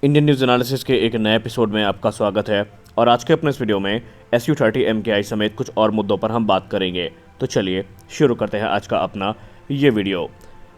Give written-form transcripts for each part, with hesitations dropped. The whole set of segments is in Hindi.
इंडियन न्यूज़ एनालिसिस के एक नए एपिसोड में आपका स्वागत है। और आज के अपने इस वीडियो में SU-30 MKI समेत कुछ और मुद्दों पर हम बात करेंगे। तो चलिए शुरू करते हैं आज का अपना ये वीडियो।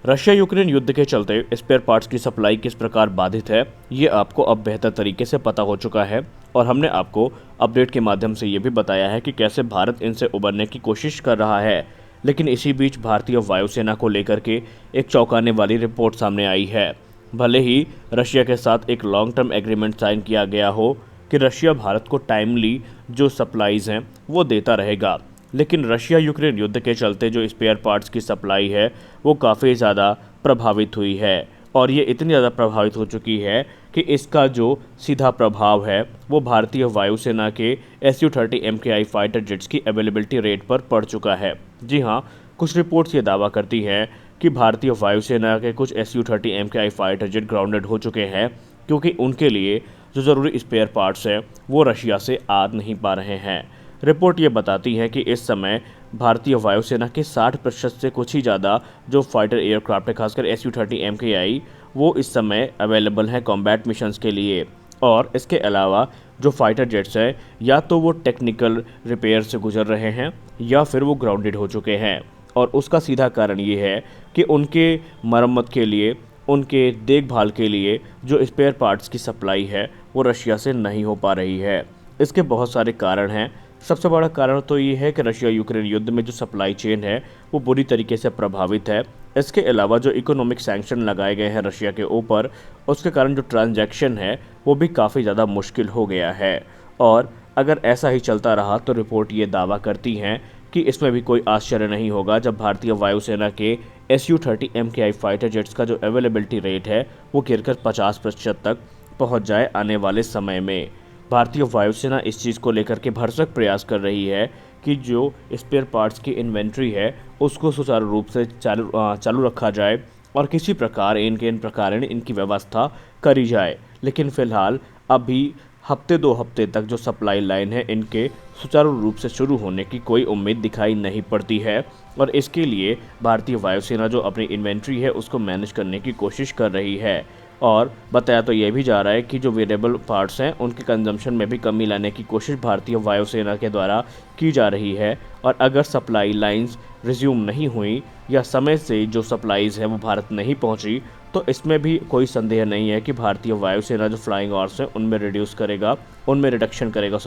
रशिया यूक्रेन युद्ध के चलते स्पेयर पार्ट्स की सप्लाई किस प्रकार बाधित है, ये आपको अब बेहतर तरीके से पता हो चुका है। और हमने आपको अपडेट के माध्यम से ये भी बताया है कि कैसे भारत इनसे उबरने की कोशिश कर रहा है। लेकिन इसी बीच भारतीय वायुसेना को लेकर के एक चौंकाने वाली रिपोर्ट सामने आई है। भले ही रशिया के साथ एक लॉन्ग टर्म एग्रीमेंट साइन किया गया हो कि रशिया भारत को टाइमली जो सप्लाईज हैं वो देता रहेगा, लेकिन रशिया यूक्रेन युद्ध के चलते जो स्पेयर पार्ट्स की सप्लाई है वो काफ़ी ज़्यादा प्रभावित हुई है। और ये इतनी ज़्यादा प्रभावित हो चुकी है कि इसका जो सीधा प्रभाव है वो भारतीय वायुसेना के SU-30 MKI फाइटर जेट्स की अवेलेबिलिटी रेट पर पड़ चुका है। जी हाँ, कुछ रिपोर्ट्स ये दावा करती हैं कि भारतीय वायुसेना के कुछ SU-30 MKI fighter jet grounded हो चुके हैं क्योंकि उनके लिए जो ज़रूरी स्पेयर पार्ट्स हैं वो रशिया से आ नहीं पा रहे हैं। रिपोर्ट ये बताती है कि इस समय भारतीय वायुसेना के 60% से कुछ ही ज़्यादा जो फाइटर एयरक्राफ्ट है, खासकर SU-30 MKI, वो इस समय अवेलेबल हैं कॉम्बैट मिशंस के लिए। और इसके अलावा जो फाइटर जेट्स हैं या तो वो टेक्निकल रिपेयर से गुजर रहे हैं या फिर वो ग्राउंडेड हो चुके हैं। और उसका सीधा कारण ये है कि उनके मरम्मत के लिए, उनके देखभाल के लिए जो स्पेयर पार्ट्स की सप्लाई है वो रशिया से नहीं हो पा रही है। इसके बहुत सारे कारण हैं। सबसे बड़ा कारण तो ये है कि रशिया यूक्रेन युद्ध में जो सप्लाई चेन है वो बुरी तरीके से प्रभावित है। इसके अलावा जो इकोनॉमिक सैंक्शन लगाए गए हैं रशिया के ऊपर, उसके कारण जो ट्रांजैक्शन है वो भी काफ़ी ज़्यादा मुश्किल हो गया है। और अगर ऐसा ही चलता रहा तो रिपोर्ट ये दावा करती हैं कि इसमें भी कोई आश्चर्य नहीं होगा जब भारतीय वायुसेना के SU-30 MKI फाइटर जेट्स का जो अवेलेबिलिटी रेट है वो गिरकर 50% तक पहुंच जाए आने वाले समय में। भारतीय वायुसेना इस चीज़ को लेकर के भरसक प्रयास कर रही है कि जो स्पेयर पार्ट्स की इन्वेंट्री है उसको सुचारू रूप से चालू रखा जाए और किसी प्रकार इनकी व्यवस्था करी जाए। लेकिन फ़िलहाल अभी हफ्ते 2 हफ्ते तक जो सप्लाई लाइन है इनके सुचारू रूप से शुरू होने की कोई उम्मीद दिखाई नहीं पड़ती है। और इसके लिए भारतीय वायुसेना जो अपनी इन्वेंट्री है उसको मैनेज करने की कोशिश कर रही है। और बताया तो ये भी जा रहा है कि जो वेरिएबल पार्ट्स हैं उनके कंजम्पशन में भी कमी लाने की कोशिश भारतीय वायुसेना के द्वारा की जा रही है। और अगर सप्लाई लाइंस रिज्यूम नहीं हुई या समय से जो सप्लाईज़ हैं वो भारत नहीं पहुंची तो इसमें भी कोई संदेह नहीं है कि भारतीय वायुसेना जो फ्लाइंग आवर्स हैं उनमें रिडक्शन करेगा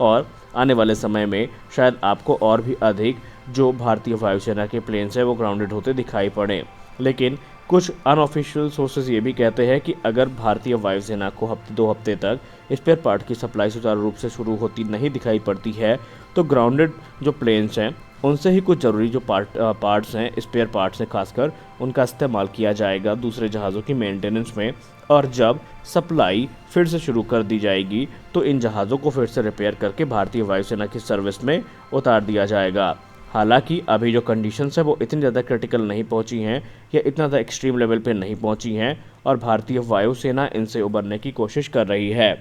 और आने वाले समय में शायद आपको और भी अधिक जो भारतीय वायुसेना के प्लेन्स हैं वो ग्राउंडेड होते दिखाई पड़े। लेकिन कुछ अनऑफिशियल सोर्सेज ये भी कहते हैं कि अगर भारतीय वायुसेना को हफ्ते 2 हफ्ते तक स्पेयर पार्ट की सप्लाई सुचारू रूप से शुरू होती नहीं दिखाई पड़ती है तो ग्राउंडेड जो प्लेन्स हैं उनसे ही कुछ ज़रूरी जो पार्ट्स हैं, स्पेयर पार्ट्स हैं खासकर, उनका इस्तेमाल किया जाएगा दूसरे जहाज़ों की मेंटेनेंस में। और जब सप्लाई फिर से शुरू कर दी जाएगी तो इन जहाज़ों को फिर से रिपेयर करके भारतीय वायुसेना की सर्विस में उतार दिया जाएगा। हालांकि अभी जो कंडीशंस है वो इतनी ज़्यादा क्रिटिकल नहीं पहुंची हैं या इतना ज़्यादा एक्सट्रीम लेवल पे नहीं पहुंची हैं और भारतीय वायुसेना इनसे उबरने की कोशिश कर रही है।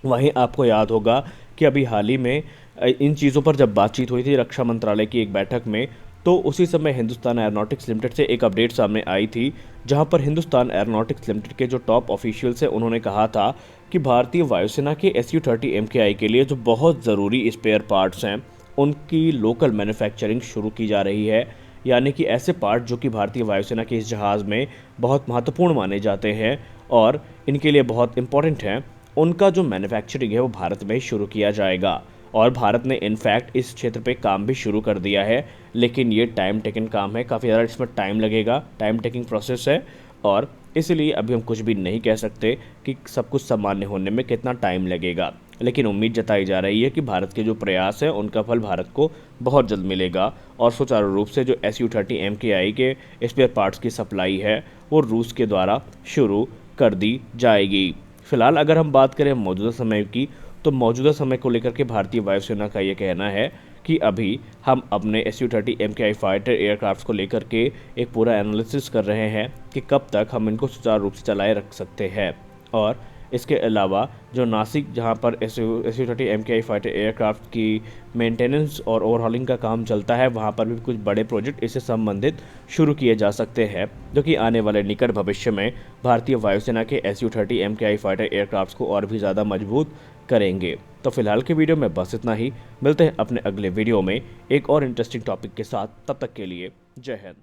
वहीं आपको याद होगा कि अभी हाल ही में इन चीज़ों पर जब बातचीत हुई थी रक्षा मंत्रालय की एक बैठक में, तो उसी समय हिंदुस्तान एरोनॉटिक्स लिमिटेड से एक अपडेट सामने आई थी जहां पर हिंदुस्तान एरोनॉटिक्स लिमिटेड के जो टॉप ऑफिशियल्स हैं उन्होंने कहा था कि भारतीय वायुसेना के SU-30 MKI के लिए जो बहुत ज़रूरी स्पेयर पार्ट्स हैं उनकी लोकल मैन्युफैक्चरिंग शुरू की जा रही है। यानी कि ऐसे पार्ट जो कि भारतीय वायुसेना के इस जहाज़ में बहुत महत्वपूर्ण माने जाते हैं और इनके लिए बहुत इंपॉर्टेंट हैं, उनका जो मैन्युफैक्चरिंग है वो भारत में शुरू किया जाएगा। और भारत ने इनफैक्ट इस क्षेत्र पे काम भी शुरू कर दिया है, लेकिन ये टाइम टेकिंग काम है, काफ़ी ज़्यादा इसमें टाइम लगेगा, टाइम टेकिंग प्रोसेस है। और इसलिए अभी हम कुछ भी नहीं कह सकते कि सब कुछ सामान्य होने में कितना टाइम लगेगा। लेकिन उम्मीद जताई जा रही है कि भारत के जो प्रयास हैं उनका फल भारत को बहुत जल्द मिलेगा और सुचारू रूप से जो SU-30 MKI के स्पेयर पार्ट्स की सप्लाई है वो रूस के द्वारा शुरू कर दी जाएगी। फिलहाल अगर हम बात करें मौजूदा समय की, तो मौजूदा समय को लेकर के भारतीय वायुसेना का ये कहना है कि अभी हम अपने SU-30 MKI फाइटर एयरक्राफ्ट को लेकर के एक पूरा एनालिसिस कर रहे हैं कि कब तक हम इनको सुचारू रूप से चलाए रख सकते हैं। और इसके अलावा जो नासिक जहां पर SU-30 MKI फाइटर एयरक्राफ्ट की मेंटेनेंस और ओवरहॉलिंग का काम चलता है, वहां पर भी कुछ बड़े प्रोजेक्ट इससे संबंधित शुरू किए जा सकते हैं, जो कि आने वाले निकट भविष्य में भारतीय वायुसेना के SU-30 MKI फाइटर एयरक्राफ्ट को और भी ज़्यादा मजबूत करेंगे। तो फिलहाल के वीडियो में बस इतना ही। मिलते हैं अपने अगले वीडियो में एक और इंटरेस्टिंग टॉपिक के साथ। तब तक के लिए जय हिंद।